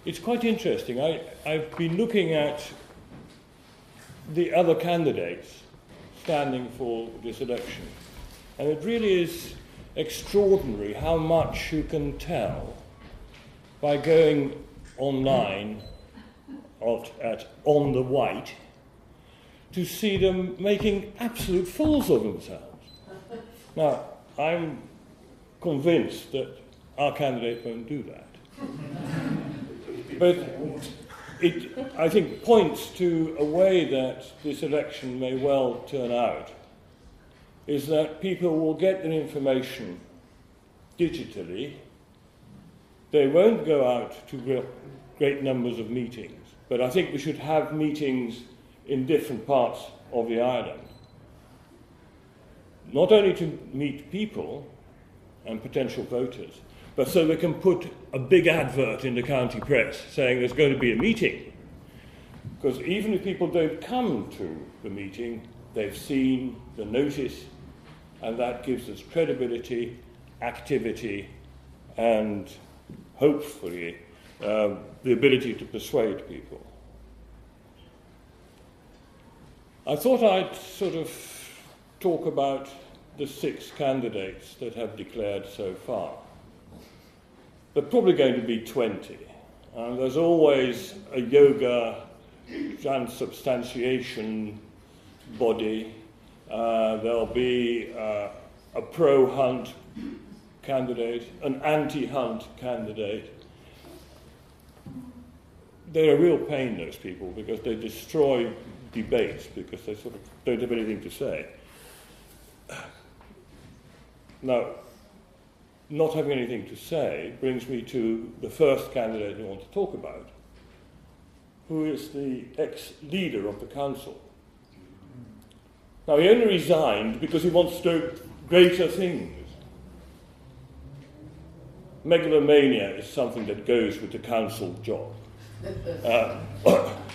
It's quite interesting. I've been looking at the other candidates standing for this election, and it really is extraordinary how much you can tell by going online at On the Wight to see them making absolute fools of themselves. Now, I'm convinced that our candidate won't do that. But it, I think, points to a way that this election may well turn out, is that people will get their information digitally. They won't go out to great numbers of meetings, but I think we should have meetings in different parts of the island, not only to meet people and potential voters, but so they can put a big advert in the county press saying there's going to be a meeting. Because even if people don't come to the meeting, they've seen the notice, and that gives us credibility, activity, and hopefully the ability to persuade people. I thought I'd sort of talk about the 6 candidates that have declared so far. There are probably going to be 20. There's always a yoga transubstantiation body. There'll be a pro-Hunt candidate, an anti-Hunt candidate. They're a real pain, those people, because they destroy debates, because they sort of don't have anything to say. Now, not having anything to say brings me to the first candidate I want to talk about, who is the ex-leader of the council. Now, he only resigned because he wants to do greater things. Megalomania is something that goes with the council job.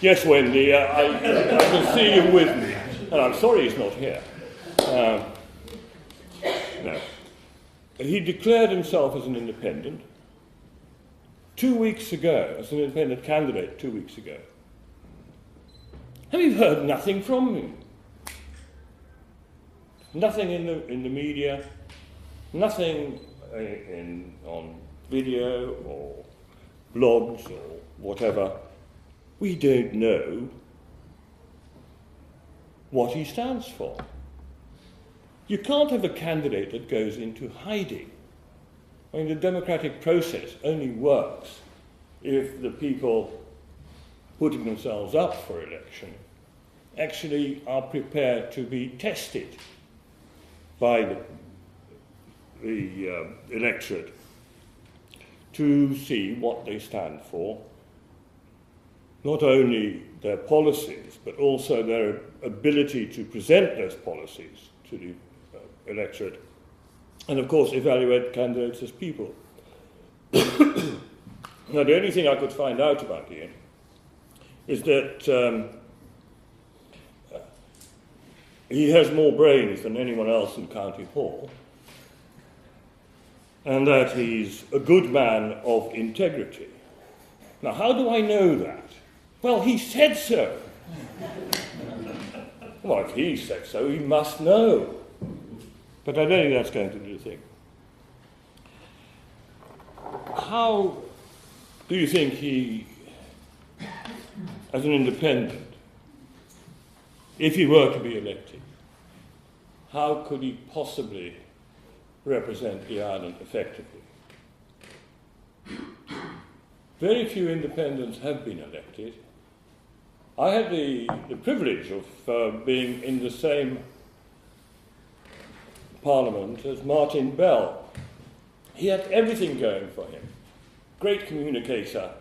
Yes, Wendy, I can see you with me, and I'm sorry he's not here. No. He declared himself as an independent 2 weeks ago, as an independent candidate 2 weeks ago. And we've heard nothing from him. Nothing in the media, nothing on video or blogs or whatever. We don't know what he stands for. You can't have a candidate that goes into hiding. I mean, the democratic process only works if the people putting themselves up for election actually are prepared to be tested by the electorate to see what they stand for, not only their policies, but also their ability to present those policies to the electorate, and of course evaluate candidates as people. Now, the only thing I could find out about Ian is that he has more brains than anyone else in County Hall, and that he's a good man of integrity. Now, how do I know that? Well, he said so. Well, if he said so, he must know. But I don't think that's going to do the thing. How do you think he, as an independent, if he were to be elected, how could he possibly represent the island effectively? Very few independents have been elected. I had the privilege of being in the same Parliament as Martin Bell. He had everything going for him. Great communicator,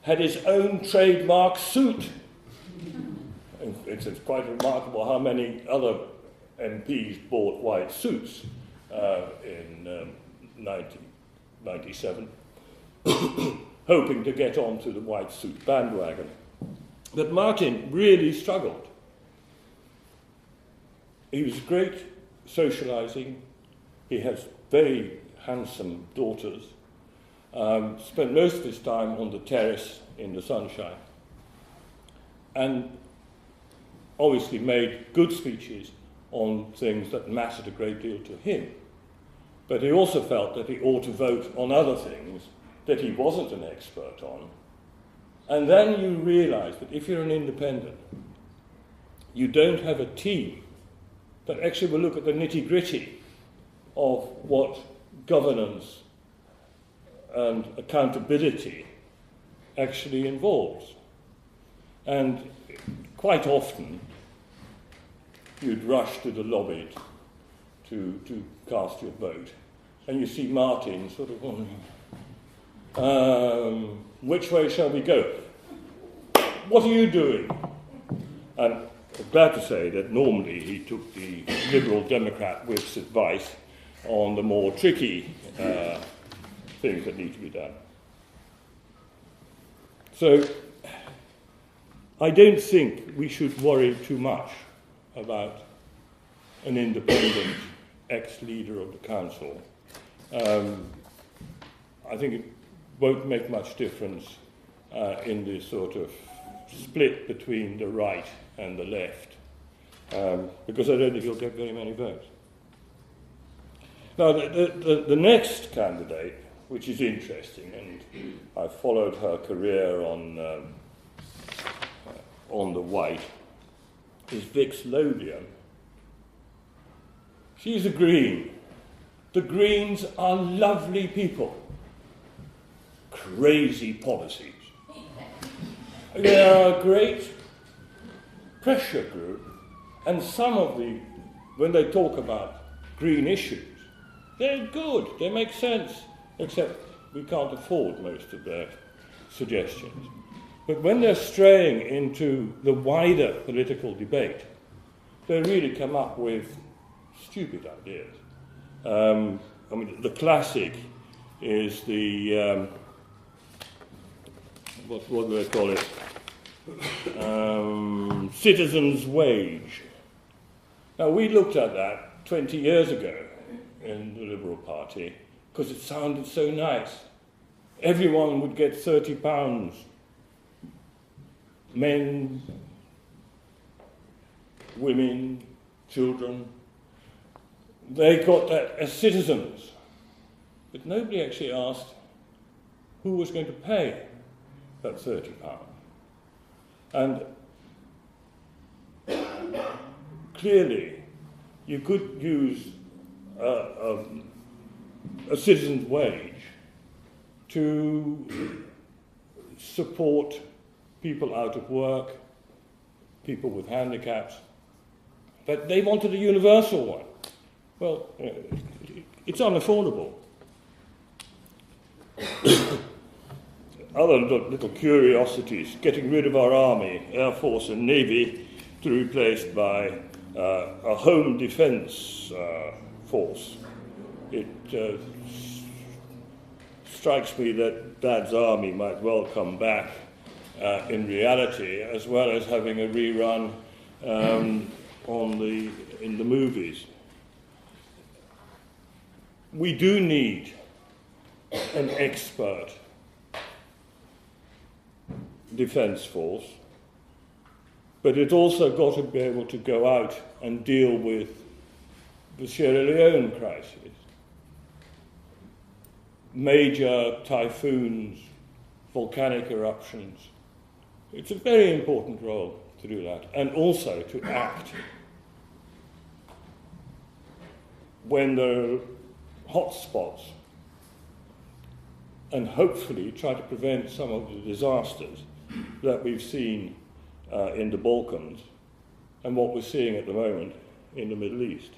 had his own trademark suit. It's quite remarkable how many other MPs bought white suits in 1997, hoping to get onto the white suit bandwagon. But Martin really struggled. He was great socializing. He has very handsome daughters. spent most of his time on the terrace in the sunshine, and obviously made good speeches on things that mattered a great deal to him. But he also felt that he ought to vote on other things that he wasn't an expert on. And then you realise that if you're an independent, you don't have a team that actually will look at the nitty-gritty of what governance and accountability actually involves. And quite often, you'd rush to the lobby to cast your vote, and you see Martin sort of wondering, which way shall we go? What are you doing? And I'm glad to say that normally he took the Liberal Democrat whip's advice on the more tricky things that need to be done. So I don't think we should worry too much about an independent ex-leader of the council. I think it won't make much difference in the sort of split between the right and the left, because I don't think he'll get very many votes. Now, the next candidate, which is interesting, and I followed her career on the Wight, is Vix Lothian. She's a Green. The Greens are lovely people. Crazy policies. They are a great pressure group, and some of when they talk about green issues, they're good, they make sense, except we can't afford most of their suggestions. But when they're straying into the wider political debate, they really come up with stupid ideas. I mean, the classic is the, what do they call it? Citizens' wage. Now, we looked at that 20 years ago in the Liberal Party because it sounded so nice. Everyone would get £30. Men, women, children. They got that as citizens. But nobody actually asked who was going to pay that £30. And clearly, you could use a citizen's wage to support people out of work, people with handicaps, but they wanted a universal one. Well, it's unaffordable. Other little curiosities, getting rid of our Army, Air Force and Navy to be replaced by a home defence force. It strikes me that Dad's Army might well come back in reality, as well as having a rerun in the movies. We do need an expert defence force, but it's also got to be able to go out and deal with the Sierra Leone crisis. Major typhoons, volcanic eruptions. It's a very important role to do that, and also to act when there are hot spots, and hopefully try to prevent some of the disasters that we've seen in the Balkans and what we're seeing at the moment in the Middle East.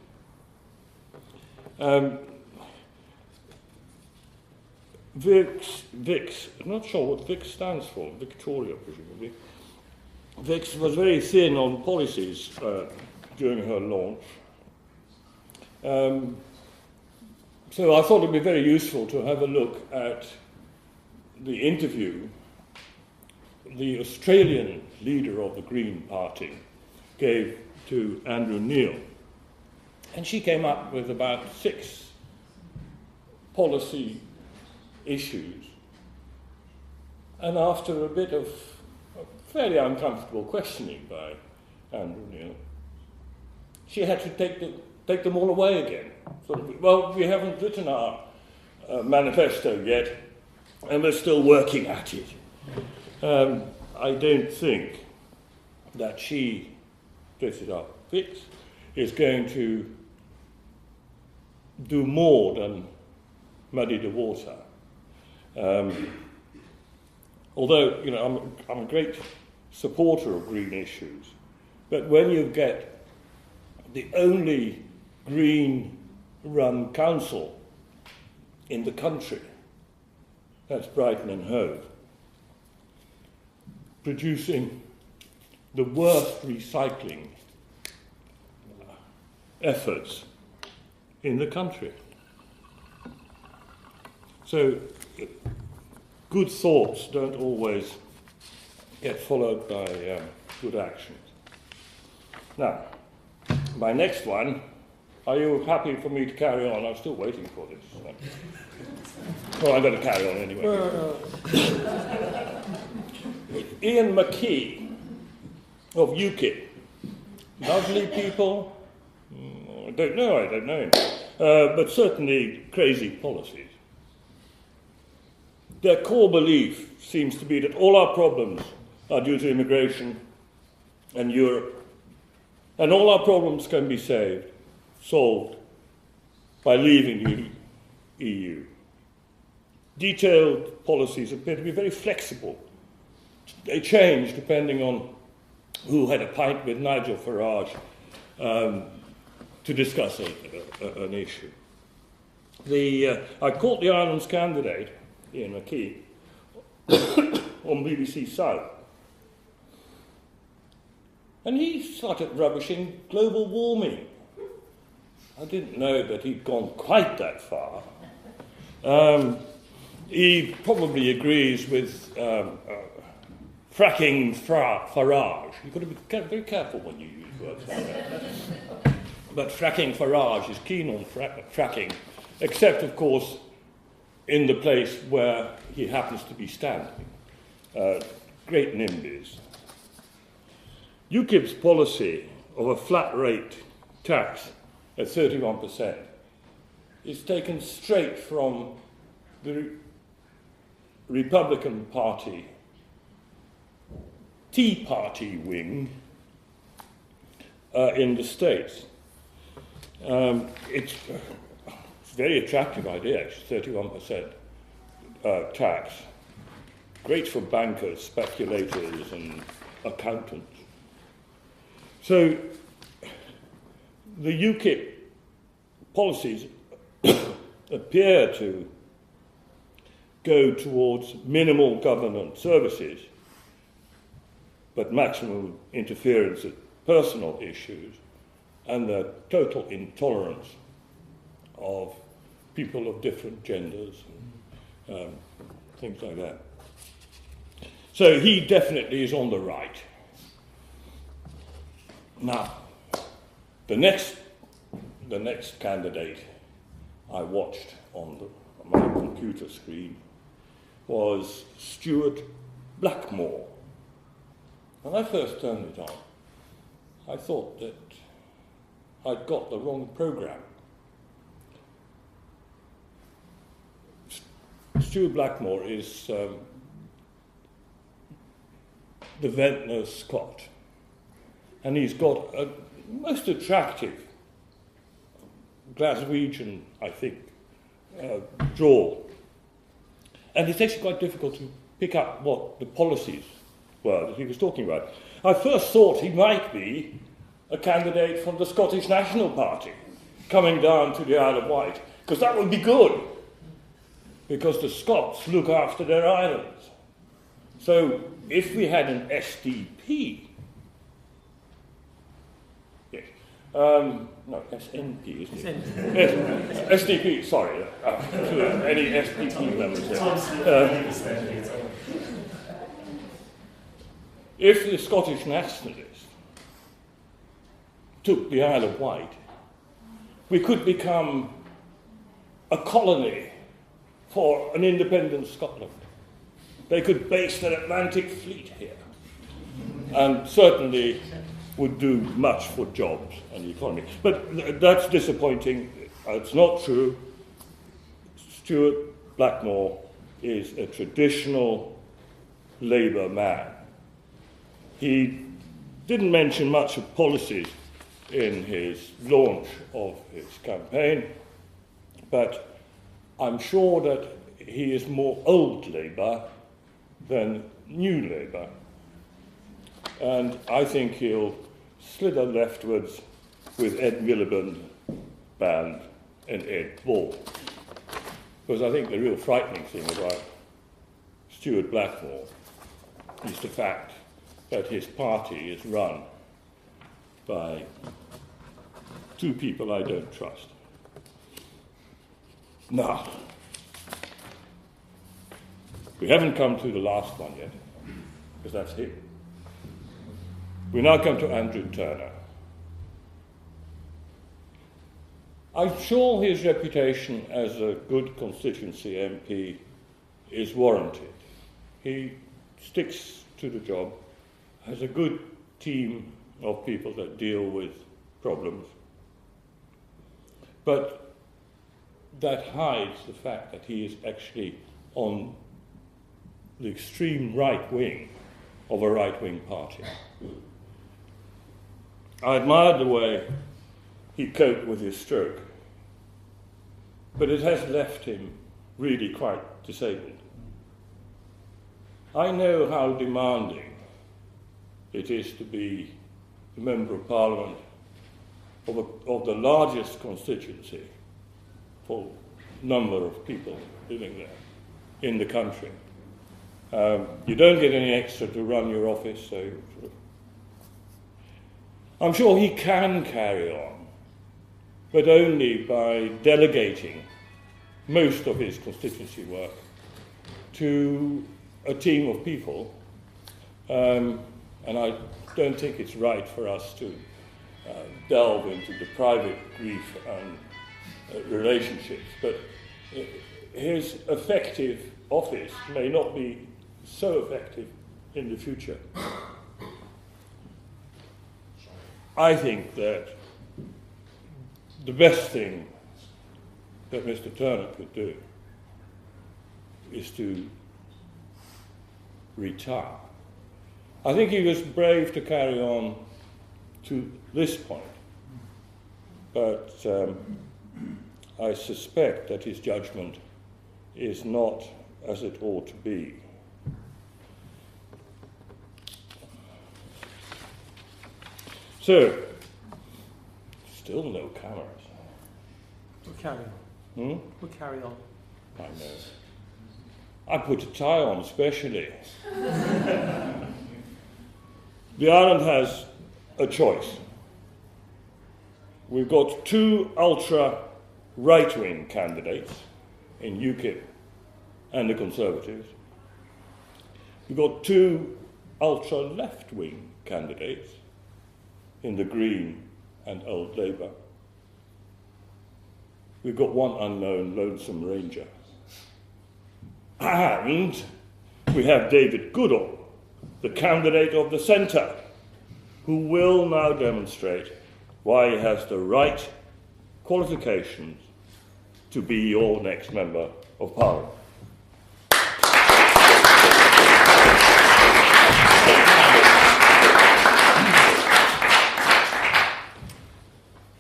Vix, I'm not sure what Vix stands for, Victoria presumably. Vix was very thin on policies during her launch. So I thought it would be very useful to have a look at the interview the Australian leader of the Green Party gave to Andrew Neil. And she came up with about 6 policy issues. And after a bit of fairly uncomfortable questioning by Andrew Neil, she had to take them all away again. Sort of, well, we haven't written our manifesto yet, and we're still working at it. I don't think that she, this is our fix, is going to do more than muddy the water. Although, you know, I'm a great supporter of green issues, but when you get the only green-run council in the country, that's Brighton and Hove, producing the worst recycling efforts in the country. So good thoughts don't always get followed by good actions. Now, my next one, are you happy for me to carry on? I'm still waiting for this. Well, I'm going to carry on anyway. Ian McKee of UKIP. Lovely people. I don't know him. But certainly crazy policies. Their core belief seems to be that all our problems are due to immigration and Europe, and all our problems can be solved by leaving the EU. Detailed policies appear to be very flexible. They change depending on who had a pint with Nigel Farage to discuss an issue. I caught the Islands candidate, Ian McKee, on BBC South. And he started rubbishing global warming. I didn't know that he'd gone quite that far. He probably agrees with fracking Farage. You've got to be very careful when you use words like that. But fracking Farage is keen on fracking, except, of course, in the place where he happens to be standing. Great NIMBYs. UKIP's policy of a flat rate tax at 31% is taken straight from the Republican Party Tea Party wing in the States. It's a very attractive idea, actually, 31% tax. Great for bankers, speculators, and accountants. So the UKIP policies appear to go towards minimal government services, but maximum interference in personal issues and the total intolerance of people of different genders and things like that. So he definitely is on the right. Now, the next candidate I watched on my computer screen was Stuart Blackmore. When I first turned it on, I thought that I'd got the wrong programme. Stuart Blackmore is the Ventnor Scot, and he's got a most attractive Glaswegian, I think, drawl. And it's actually quite difficult to pick up what the policies were that he was talking about. I first thought he might be a candidate from the Scottish National Party coming down to the Isle of Wight, because that would be good, because the Scots look after their islands. So if we had an SDP, yes, no, SNP, isn't it? Yes, SDP, sorry, to any SDP members there. If the Scottish nationalists took the Isle of Wight, we could become a colony for an independent Scotland. They could base their Atlantic fleet here, and certainly would do much for jobs and the economy. But that's disappointing. It's not true. Stuart Blackmore is a traditional Labour man. He didn't mention much of policies in his launch of his campaign, but I'm sure that he is more old Labour than new Labour. And I think he'll slither leftwards with Ed Miliband Band and Ed Ball. Because I think the real frightening thing about Stuart Blackmore is the fact that his party is run by two people I don't trust. Now, we haven't come to the last one yet, because that's him. We now come to Andrew Turner. I'm sure his reputation as a good constituency MP is warranted. He sticks to the job, has a good team of people that deal with problems, but that hides the fact that he is actually on the extreme right wing of a right-wing party. I admired the way he coped with his stroke, but it has left him really quite disabled. I know how demanding it is to be a Member of Parliament of the largest constituency for number of people living there in the country. You don't get any extra to run your office, so I'm sure he can carry on, but only by delegating most of his constituency work to a team of people, and I don't think it's right for us to delve into the private grief and relationships, but his effective office may not be so effective in the future. I think that the best thing that Mr. Turner could do is to retire. I think he was brave to carry on to this point, but I suspect that his judgment is not as it ought to be. So, still no cameras. We'll carry on. We'll carry on. I know. I put a tie on especially. The island has a choice. We've got two ultra right-wing candidates in UKIP and the Conservatives. We've got two ultra left-wing candidates in the Green and Old Labour. We've got one unknown lonesome ranger. And we have David Goodall, the candidate of the centre, who will now demonstrate why he has the right qualifications to be your next Member of Parliament.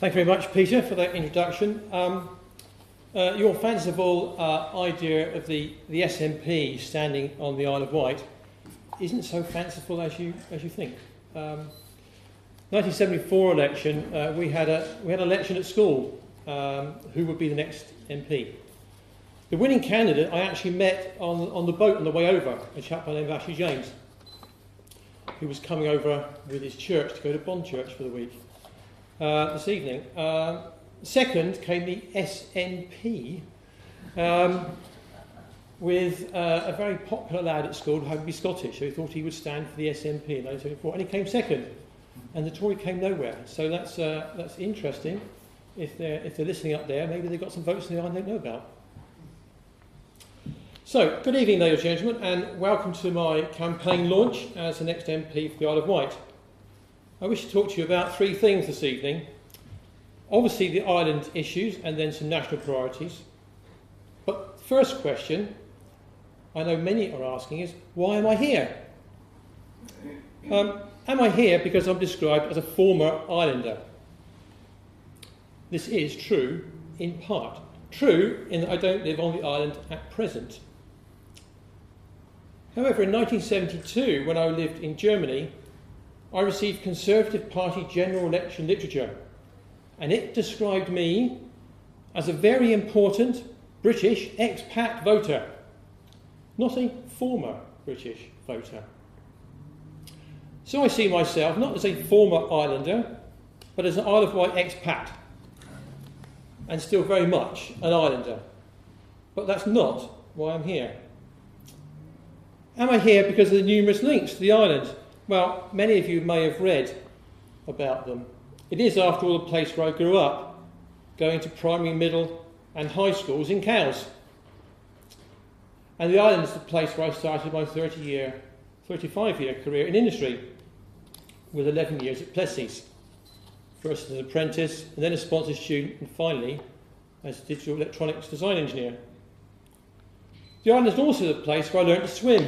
Thank you very much, Peter, for that introduction. Your fanciful idea of the SNP standing on the Isle of Wight isn't so fanciful as you think. 1974 election, we had an election at school. Who would be the next MP? The winning candidate I actually met on the boat on the way over, a chap by the name of Ashley James, who was coming over with his church to go to Bond Church for the week. This evening. Second came the SNP with a very popular lad at school who happened to be Scottish, so he thought he would stand for the SNP in 1974, and he came second, and the Tory came nowhere. So that's interesting. If they're listening up there, maybe they've got some votes in there I don't know about. So, good evening, ladies and gentlemen, and welcome to my campaign launch as the next MP for the Isle of Wight. I wish to talk to you about three things this evening. Obviously, the island issues and then some national priorities. But the first question I know many are asking is, why am I here? Am I here because I'm described as a former islander? This is true in part. True in that I don't live on the island at present. However, in 1972, when I lived in Germany, I received Conservative Party general election literature, and it described me as a very important British expat voter, not a former British voter. So I see myself not as a former islander, but as an Isle of Wight expat, and still very much an islander. But that's not why I'm here. Am I here because of the numerous links to the island? Well, many of you may have read about them. It is, after all, the place where I grew up, going to primary, middle and high schools in Cowes. And the island is the place where I started my 35-year career in industry, with 11 years at Plessis. First as an apprentice, and then a sponsored student, and finally as a digital electronics design engineer. The island is also the place where I learned to swim,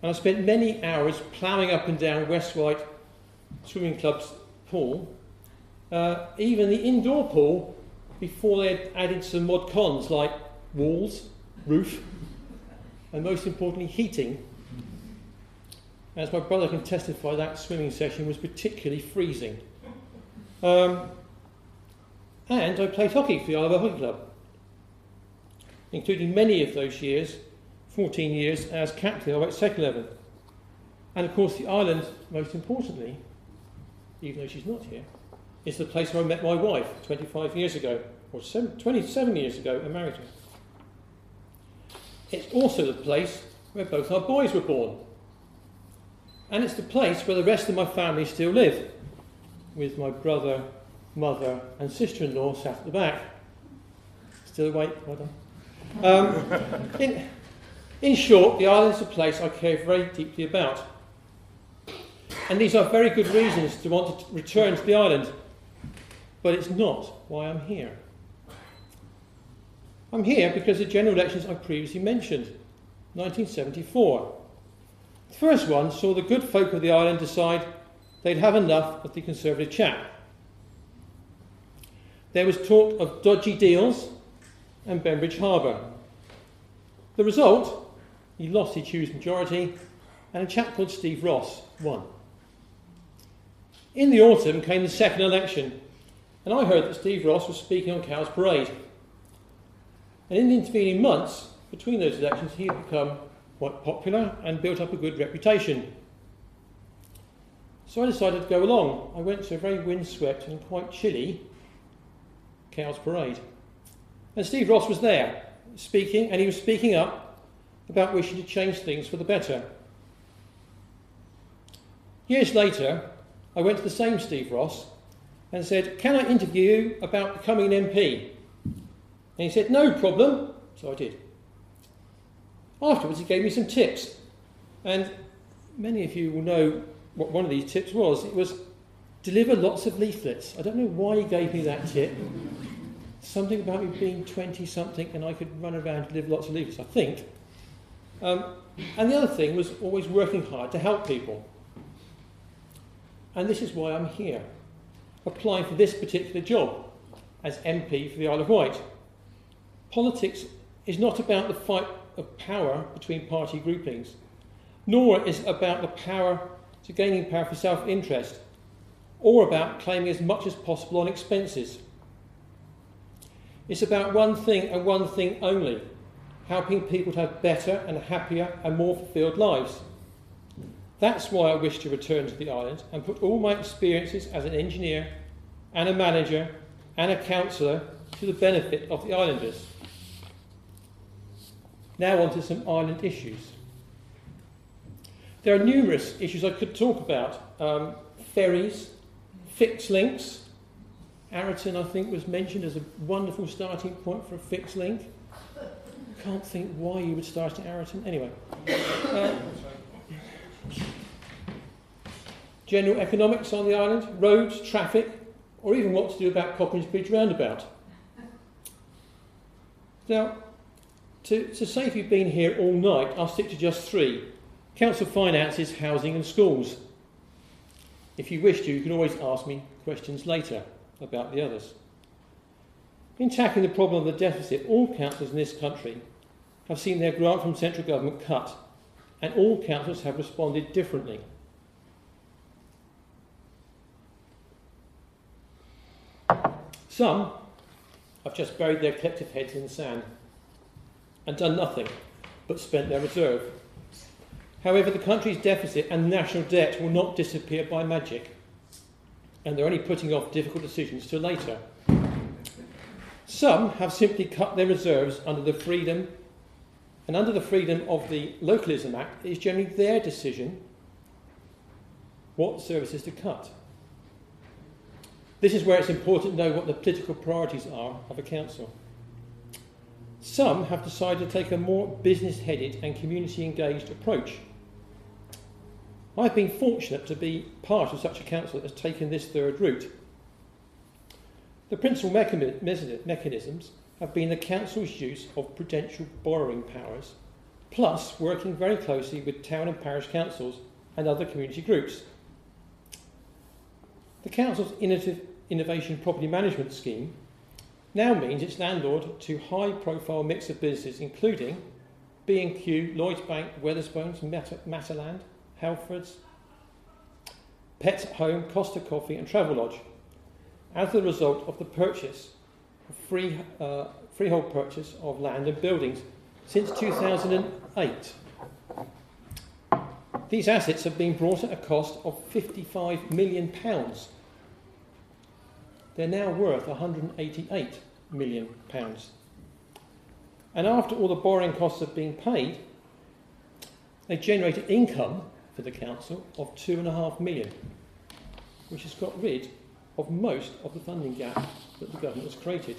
and I spent many hours ploughing up and down West Wight Swimming Club's pool, even the indoor pool, before they had added some mod cons like walls, roof, and most importantly heating. As my brother can testify, that swimming session was particularly freezing. And I played hockey for the Isle of Wight Hockey Club, including many of those years, 14 years, as captain of Wight Second 11. And of course the island, most importantly, even though she's not here, is the place where I met my wife 25 years ago, or 27 years ago, and married her. It's also the place where both our boys were born. And it's the place where the rest of my family still live, with my brother, mother and sister-in-law sat at the back. Still awake, well done. In short, the island is a place I care very deeply about. And these are very good reasons to want to return to the island. But it's not why I'm here. I'm here because of the general elections I previously mentioned, 1974. The first one saw the good folk of the island decide they'd have enough of the Conservative chap. There was talk of dodgy deals and Bembridge Harbour. The result, he lost his huge majority, and a chap called Steve Ross won. In the autumn came the second election, and I heard that Steve Ross was speaking on Cowes Parade. And in the intervening months between those elections, he had become quite popular and built up a good reputation. So I decided to go along. I went to a very windswept and quite chilly Cowes Parade. And Steve Ross was there speaking, and he was speaking up about wishing to change things for the better. Years later, I went to the same Steve Ross and said, "Can I interview you about becoming an MP?" And he said, "No problem." So I did. Afterwards, he gave me some tips. And many of you will know what one of these tips was. It was deliver lots of leaflets. I don't know why he gave me that tip. Something about me being 20-something and I could run around and deliver lots of leaflets, I think. And the other thing was always working hard to help people. And this is why I'm here, applying for this particular job as MP for the Isle of Wight. Politics is not about the fight of power between party groupings, nor is it about the power to gaining power for self-interest, or about claiming as much as possible on expenses. It's about one thing and one thing only, helping people to have better and happier and more fulfilled lives. That's why I wish to return to the island and put all my experiences as an engineer and a manager and a councillor to the benefit of the islanders. Now on to some island issues. There are numerous issues I could talk about. Ferries, fixed links. Arreton, I think, was mentioned as a wonderful starting point for a fixed link. can't think why you would start at Arrington. Anyway. General economics on the island, roads, traffic, or even what to do about Cockrange Bridge roundabout. Now, to save you being here all night, I'll stick to just three. Council finances, housing and schools. If you wish to, you can always ask me questions later about the others. In tackling the problem of the deficit, all councils in this country have seen their grant from central government cut, and all councils have responded differently. Some have just buried their collective heads in the sand and done nothing but spent their reserve. However, the country's deficit and national debt will not disappear by magic, and they're only putting off difficult decisions till later. Some have simply cut their reserves under the freedom of the Localism Act. It is generally their decision what services to cut. This is where it's important to know what the political priorities are of a council. Some have decided to take a more business-headed and community-engaged approach. I've been fortunate to be part of such a council that has taken this third route. The principal mechanisms have been the council's use of prudential borrowing powers, plus working very closely with town and parish councils and other community groups. The council's innovation property management scheme now means its landlord to high-profile mix of businesses, including B&Q, Lloyds Bank, Wetherspoons, Mataland, Halfords, Pets at Home, Costa Coffee and Travelodge, as a result of the purchase of freehold purchase of land and buildings since 2008. These assets have been brought at a cost of £55 million. They're now worth £188 million. And after all the borrowing costs have been paid, they generated income for the council of £2.5 million, which has got rid of most of the funding gap that the government has created.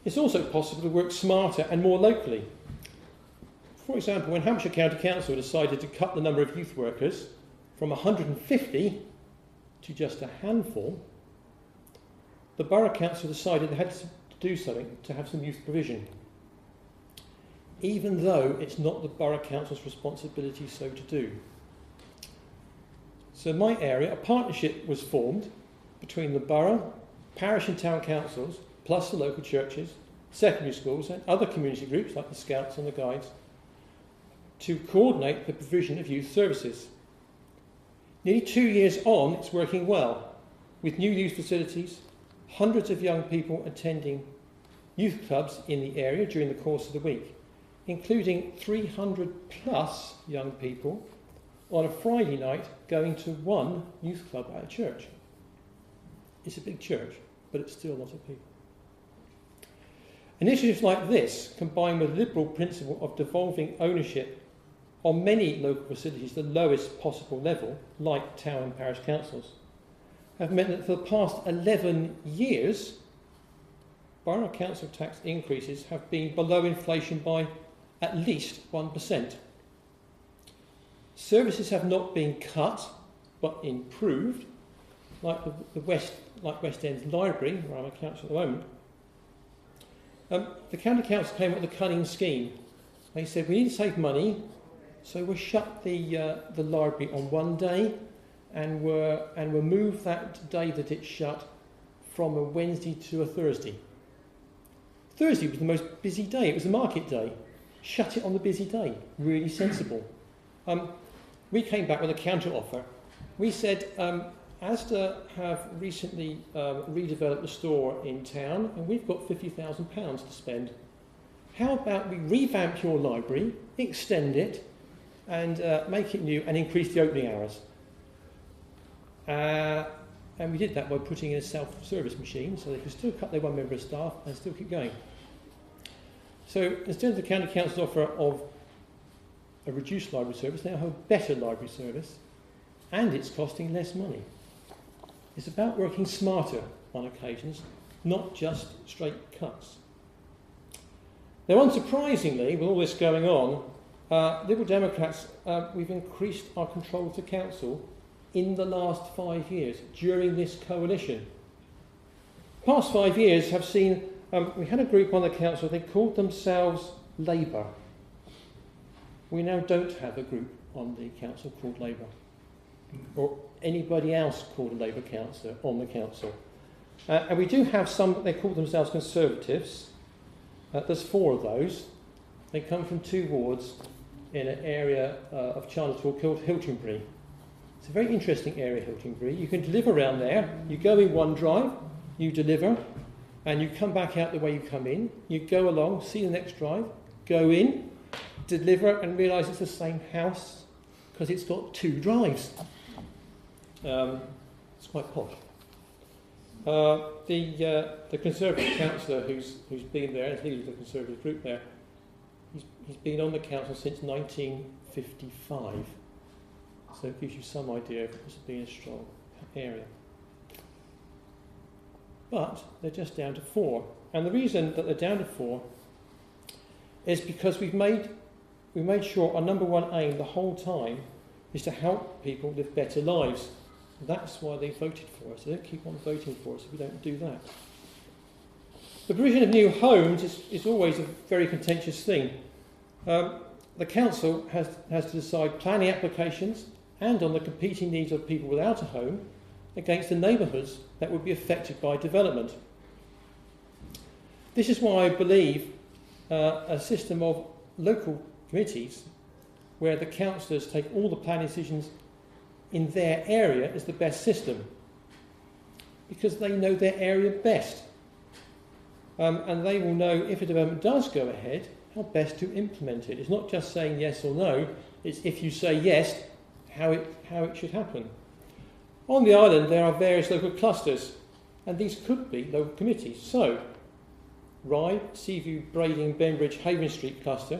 It's also possible to work smarter and more locally. For example, when Hampshire County Council decided to cut the number of youth workers from 150 to just a handful, the Borough Council decided they had to do something to have some youth provision, even though it's not the Borough Council's responsibility so to do. So in my area, a partnership was formed between the borough, parish and town councils, plus the local churches, secondary schools and other community groups like the Scouts and the Guides, to coordinate the provision of youth services. Nearly 2 years on, it's working well, with new youth facilities, hundreds of young people attending youth clubs in the area during the course of the week, including 300 plus young people on a Friday night going to one youth club at a church. It's a big church, but it's still a lot of people. Initiatives like this, combined with the liberal principle of devolving ownership on many local facilities to the lowest possible level, like town and parish councils, have meant that for the past 11 years, borough council tax increases have been below inflation by at least 1%. Services have not been cut, but improved, like West End's library, where I'm a councillor at the moment. The county council came up with a cunning scheme. They said, we need to save money, so we'll shut the library on one day, and we'll move that day that it's shut from a Wednesday to a Thursday. Thursday was the most busy day. It was a market day. Shut it on the busy day. Really sensible. We came back with a counter offer. We said, Asda have recently redeveloped the store in town, and we've got £50,000 to spend. How about we revamp your library, extend it, and make it new, and increase the opening hours? And we did that by putting in a self-service machine, so they could still cut their one member of staff and still keep going. So instead of the county council's offer of a reduced library service, they now have a better library service, and it's costing less money. It's about working smarter on occasions not just straight cuts. Now, unsurprisingly, with all this going on, Liberal Democrats, we've increased our control of the council in the last 5 years, during this coalition. The past 5 years have seen, we had a group on the council, they called themselves Labour. We now don't have a group on the council called Labour, or anybody else called a Labour councillor on the council. And we do have some, they call themselves Conservatives. There's 4 of those. They come from 2 wards in an area of Charlottesville called Hiltonbury. It's a very interesting area, Hiltonbury. You can deliver around there. You go in one drive, you deliver, and you come back out the way you come in. You go along, see the next drive, go in, deliver, and realise it's the same house because it's got 2 drives. It's quite posh. The Conservative councillor who's been there, and leader of the Conservative group there, he's been on the council since 1955. So it gives you some idea of this being a strong area. But they're just down to 4. And the reason that they're down to 4 is because we made sure our number one aim the whole time is to help people live better lives. That's why they voted for us. They don't keep on voting for us if we don't do that. The provision of new homes is always a very contentious thing. The council has to decide planning applications and on the competing needs of people without a home against the neighbourhoods that would be affected by development. This is why I believe a system of local committees where the councillors take all the planning decisions in their area is the best system, because they know their area best. And they will know if a development does go ahead, how best to implement it. It's not just saying yes or no, it's if you say yes, how it should happen. On the island there are various local clusters, and these could be local committees. So, Rye, Seaview, Brading, Benbridge, Haven Street cluster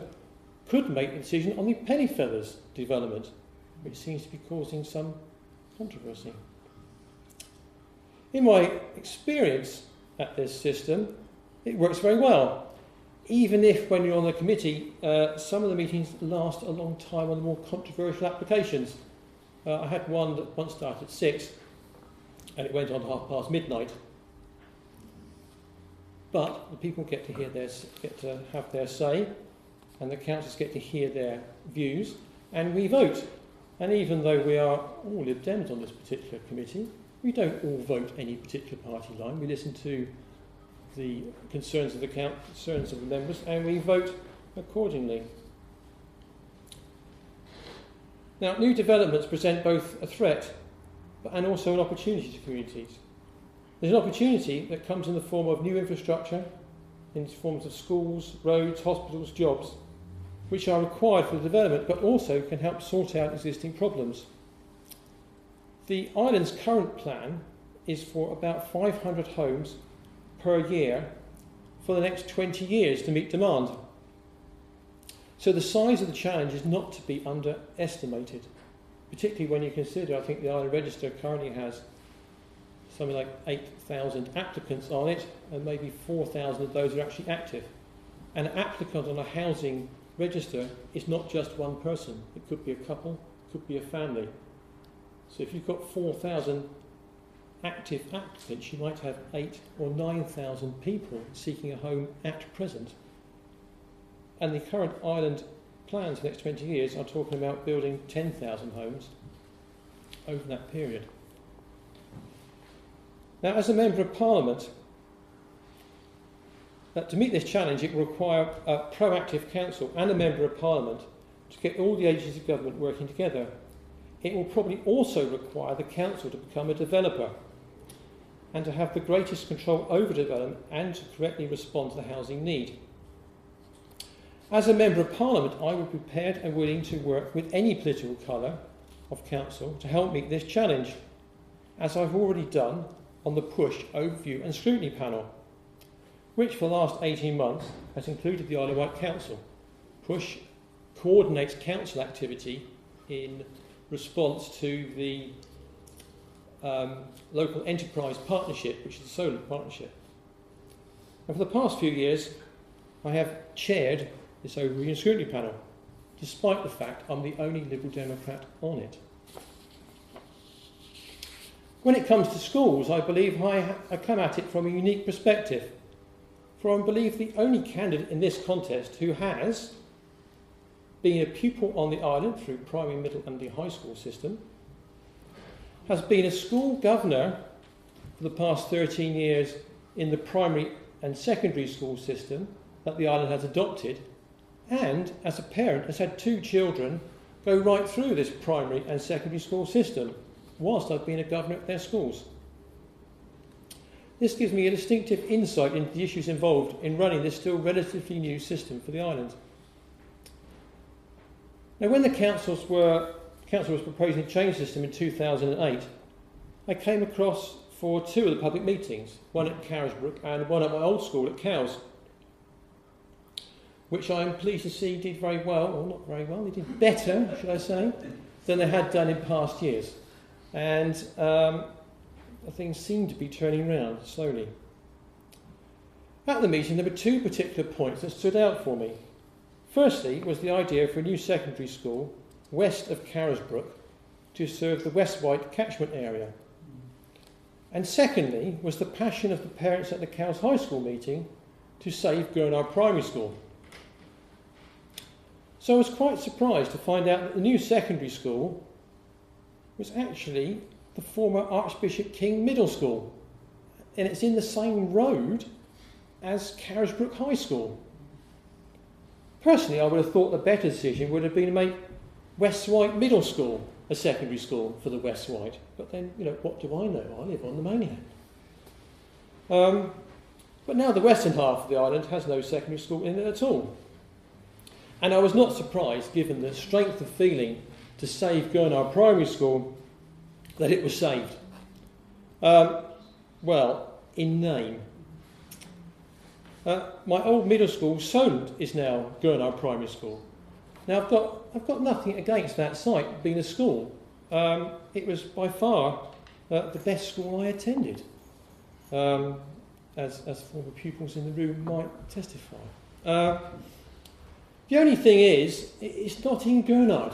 could make a decision on the Pennyfeathers development, which seems to be causing some controversy. In my experience at this system, it works very well. Even if when you're on the committee, some of the meetings last a long time on the more controversial applications. I had one that once started at 6 and it went on to midnight. But the people get to have their say, and the councillors get to hear their views, and we vote. And even though we are all Lib Dems on this particular committee, we don't all vote any particular party line. We listen to the concerns of the members, and we vote accordingly. Now, new developments present both a threat and also an opportunity to communities. There's an opportunity that comes in the form of new infrastructure, in the forms of schools, roads, hospitals, jobs, which are required for the development, but also can help sort out existing problems. The island's current plan is for about 500 homes per year for the next 20 years to meet demand. So the size of the challenge is not to be underestimated, particularly when you consider, I think the Island Register currently has something like 8,000 applicants on it, and maybe 4,000 of those are actually active. An applicant on a housing register is not just one person. It could be a couple, it could be a family. So if you've got 4,000 active applicants, you might have 8,000 or 9,000 people seeking a home at present. And the current island plans for the next 20 years are talking about building 10,000 homes over that period. Now, as a Member of Parliament, to meet this challenge, it will require a proactive council and a Member of Parliament to get all the agencies of government working together. It will probably also require the council to become a developer and to have the greatest control over development and to correctly respond to the housing need. As a Member of Parliament, I will be prepared and willing to work with any political colour of council to help meet this challenge, as I've already done on the Push, Overview and Scrutiny panel, which for the last 18 months has included the Isle of Wight Council. Push coordinates council activity in response to the local enterprise partnership, which is a solar partnership. And for the past few years, I have chaired this overview scrutiny panel, despite the fact I'm the only Liberal Democrat on it. When it comes to schools, I believe I come at it from a unique perspective, for I believe the only candidate in this contest who has been a pupil on the island through primary, middle and the high school system, has been a school governor for the past 13 years in the primary and secondary school system that the island has adopted, and as a parent has had 2 children go right through this primary and secondary school system whilst I've been a governor at their schools. This gives me a distinctive insight into the issues involved in running this still relatively new system for the island. Now, when the council was proposing a change system in 2008, I came across for 2 of the public meetings, one at Carisbrooke and one at my old school at Cowes, which I'm pleased to see did very well, or not very well, they did better, should I say, than they had done in past years. And things seem to be turning round slowly. At the meeting, there were 2 particular points that stood out for me. Firstly was the idea for a new secondary school west of Carisbrooke to serve the West Wight catchment area. And secondly was the passion of the parents at the Cowes High School meeting to save Goodall Primary School. So I was quite surprised to find out that the new secondary school was actually the former Archbishop King Middle School, and it's in the same road as Carisbrooke High School. Personally, I would have thought the better decision would have been to make West Wight Middle School a secondary school for the West Wight, but then, what do I know? I live on the mainland. But now the western half of the island has no secondary school in it at all. And I was not surprised, given the strength of feeling to save Goodall Primary School, that it was saved. Well, in name. My old middle school, Solent, is now Goodall Primary School. Now I've got nothing against that site being a school. It was by far the best school I attended, as former pupils in the room might testify. The only thing is, it's not in Goodall.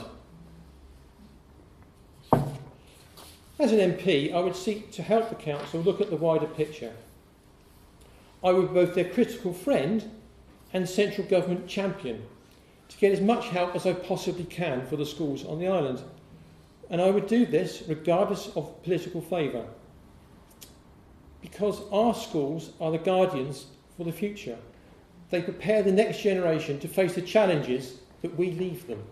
As an MP, I would seek to help the council look at the wider picture. I would be both their critical friend and central government champion to get as much help as I possibly can for the schools on the island. And I would do this regardless of political favour, because our schools are the guardians for the future. They prepare the next generation to face the challenges that we leave them.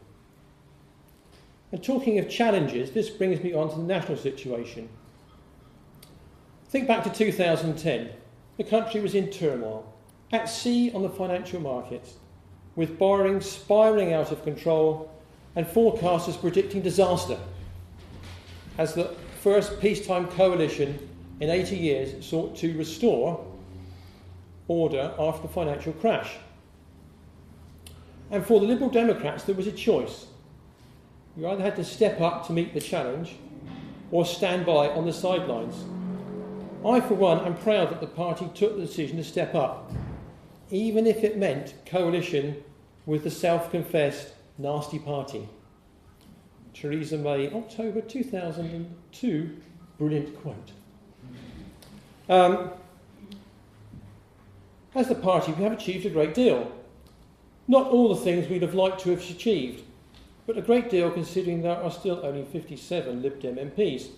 And talking of challenges, this brings me on to the national situation. Think back to 2010. The country was in turmoil, at sea on the financial markets, with borrowing spiralling out of control and forecasters predicting disaster, as the first peacetime coalition in 80 years sought to restore order after the financial crash. And for the Liberal Democrats, there was a choice. You either had to step up to meet the challenge or stand by on the sidelines. I, for one, am proud that the party took the decision to step up, even if it meant coalition with the self-confessed nasty party. Theresa May, October 2002, brilliant quote. As the party, we have achieved a great deal. Not all the things we'd have liked to have achieved, but a great deal considering there are still only 57 Lib Dem MPs.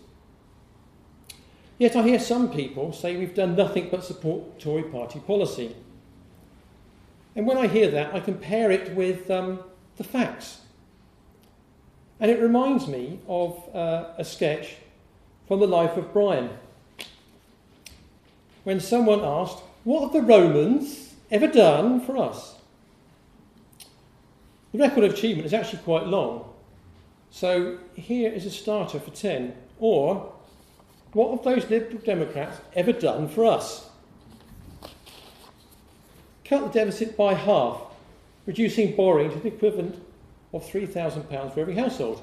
Yet I hear some people say we've done nothing but support Tory party policy. And when I hear that, I compare it with the facts. And it reminds me of a sketch from the life of Brian, when someone asked, "What have the Romans ever done for us?" The record of achievement is actually quite long. So here is a starter for 10. Or, what have those Liberal Democrats ever done for us? Cut the deficit by half, reducing borrowing to the equivalent of £3,000 for every household.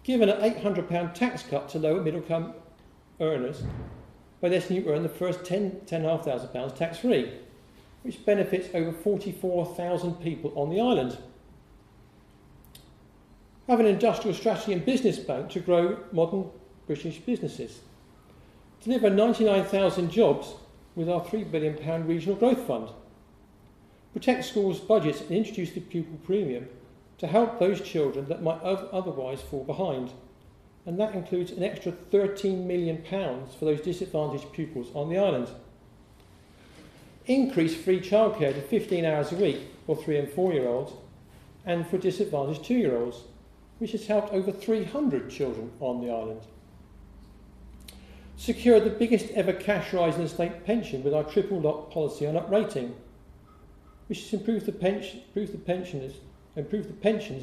Given an £800 tax cut to lower middle-income earners, by letting you earn the first £10,500 tax-free. which benefits over 44,000 people on the island. Have an industrial strategy and business bank to grow modern British businesses. Deliver 99,000 jobs with our £3 billion regional growth fund. Protect schools' budgets and introduce the pupil premium to help those children that might otherwise fall behind. And that includes an extra £13 million for those disadvantaged pupils on the island. Increase free childcare to 15 hours a week for 3 and 4-year-olds and for disadvantaged 2-year-olds, which has helped over 300 children on the island. Secure the biggest ever cash rise in the state pension with our triple lock policy on uprating, which has improved the pensions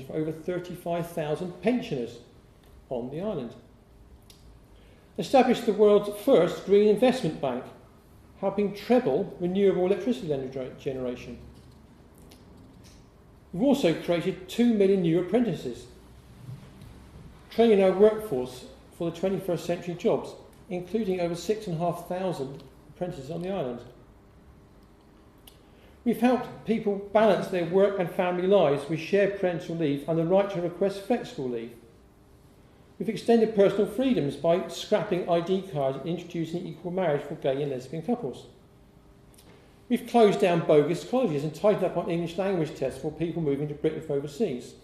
for over 35,000 pensioners on the island. Establish the world's first green investment bank, helping treble renewable electricity generation. We've also created 2 million new apprentices, training our workforce for the 21st century jobs, including over 6,500 apprentices on the island. We've helped people balance their work and family lives with shared parental leave and the right to request flexible leave. We've extended personal freedoms by scrapping ID cards and introducing equal marriage for gay and lesbian couples. We've closed down bogus colleges and tightened up on English language tests for people moving to Britain from overseas.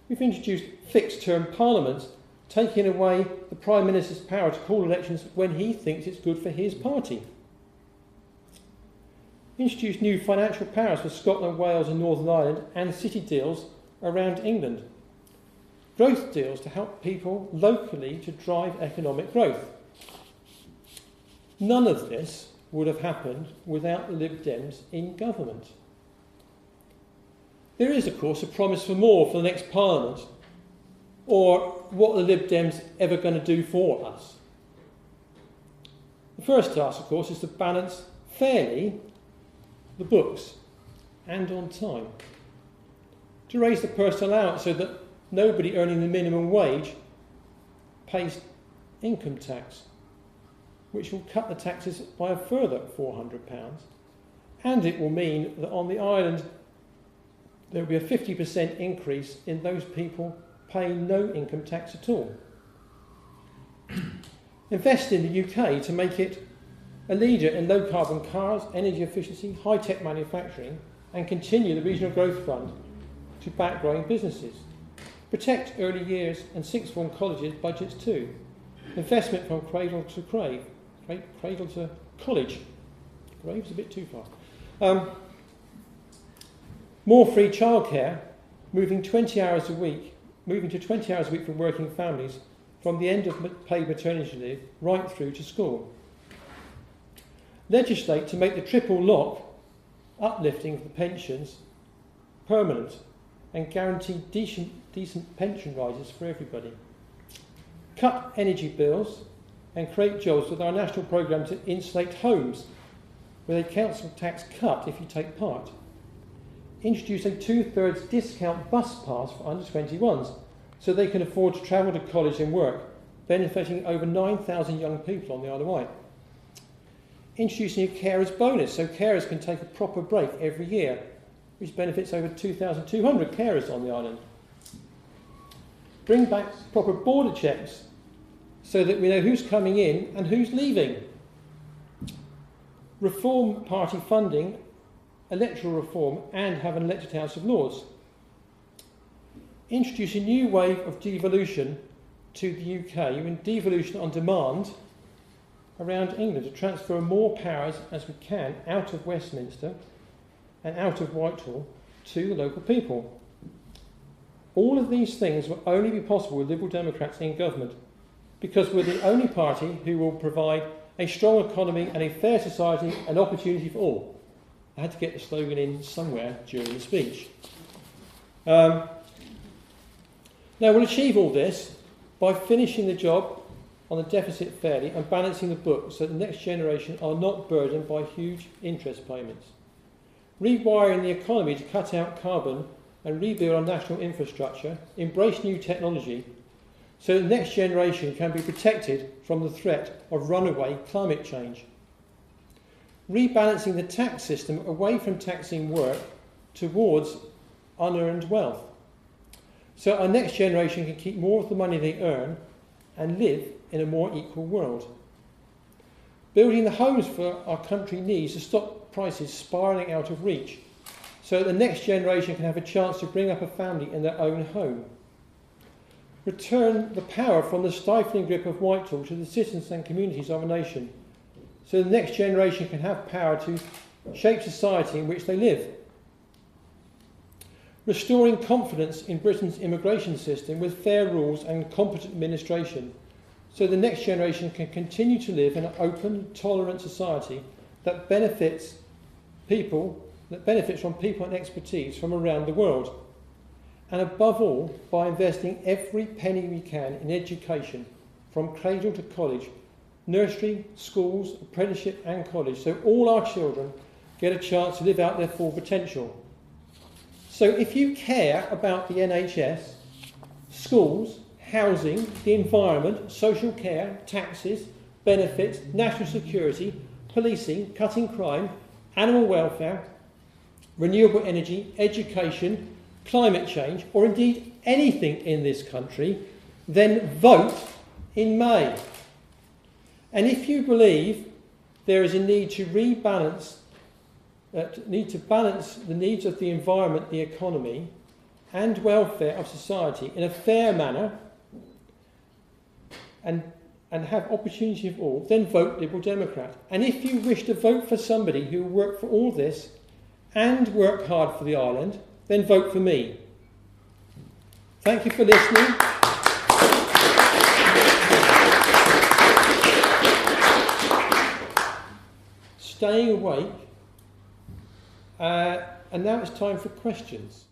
We've introduced fixed-term parliaments, taking away the Prime Minister's power to call elections when he thinks it's good for his party. Introduced new financial powers for Scotland, Wales and Northern Ireland and city deals around England. Growth deals to help people locally to drive economic growth. None of this would have happened without the Lib Dems in government. There is, of course, a promise for more for the next Parliament, or what are the Lib Dems ever going to do for us? The first task, of course, is to balance fairly the books and on time. To raise the personal allowance so that nobody earning the minimum wage pays income tax, which will cut the taxes by a further £400. And it will mean that on the island there will be a 50% increase in those people paying no income tax at all. Invest in the UK to make it a leader in low carbon cars, energy efficiency, high-tech manufacturing, and continue the regional growth fund to back growing businesses. Protect early years and sixth form colleges budgets too. Investment from cradle to grave, cradle to college. Grave's a bit too far. More free childcare, moving to 20 hours a week for working families from the end of paid maternity leave right through to school. Legislate to make the triple lock, uplifting of the pensions, permanent and guarantee decent pension rises for everybody. Cut energy bills and create jobs with our national programme to insulate homes with a council tax cut if you take part. Introduce a 2/3 discount bus pass for under 21s so they can afford to travel to college and work, benefiting over 9,000 young people on the Isle of Wight. Introducing a carers bonus so carers can take a proper break every year, which benefits over 2,200 carers on the island. Bring back proper border checks so that we know who's coming in and who's leaving. Reform party funding, electoral reform, and have an elected House of Lords. Introduce a new wave of devolution to the UK, and devolution on demand around England to transfer more powers as we can out of Westminster and out of Whitehall to the local people. All of these things will only be possible with Liberal Democrats in government because we're the only party who will provide a strong economy and a fair society and opportunity for all. I had to get the slogan in somewhere during the speech. Now we'll achieve all this by finishing the job on the deficit fairly and balancing the books so the next generation are not burdened by huge interest payments. Rewiring the economy to cut out carbon and rebuild our national infrastructure, embrace new technology so the next generation can be protected from the threat of runaway climate change. rebalancing the tax system away from taxing work towards unearned wealth, so our next generation can keep more of the money they earn and live in a more equal world. Building the homes for our country needs to stop prices spiralling out of reach, so that the next generation can have a chance to bring up a family in their own home. Return the power from the stifling grip of Whitehall to the citizens and communities of a nation, so the next generation can have power to shape society in which they live. Restoring confidence in Britain's immigration system with fair rules and competent administration, so the next generation can continue to live in an open, tolerant society that benefits from people and expertise from around the world. And above all, by investing every penny we can in education, from cradle to college, nursery, schools, apprenticeship and college, so all our children get a chance to live out their full potential. So if you care about the NHS, schools, housing, the environment, social care, taxes, benefits, national security, policing, cutting crime, animal welfare, renewable energy, education, climate change, or indeed anything in this country, then vote in May. And if you believe there is a need to balance the needs of the environment, the economy, and welfare of society in a fair manner, and have opportunity for all, then vote Liberal Democrat. And if you wish to vote for somebody who will work for all this and work hard for the island, then vote for me. Thank you for listening. Staying awake. And now it's time for questions.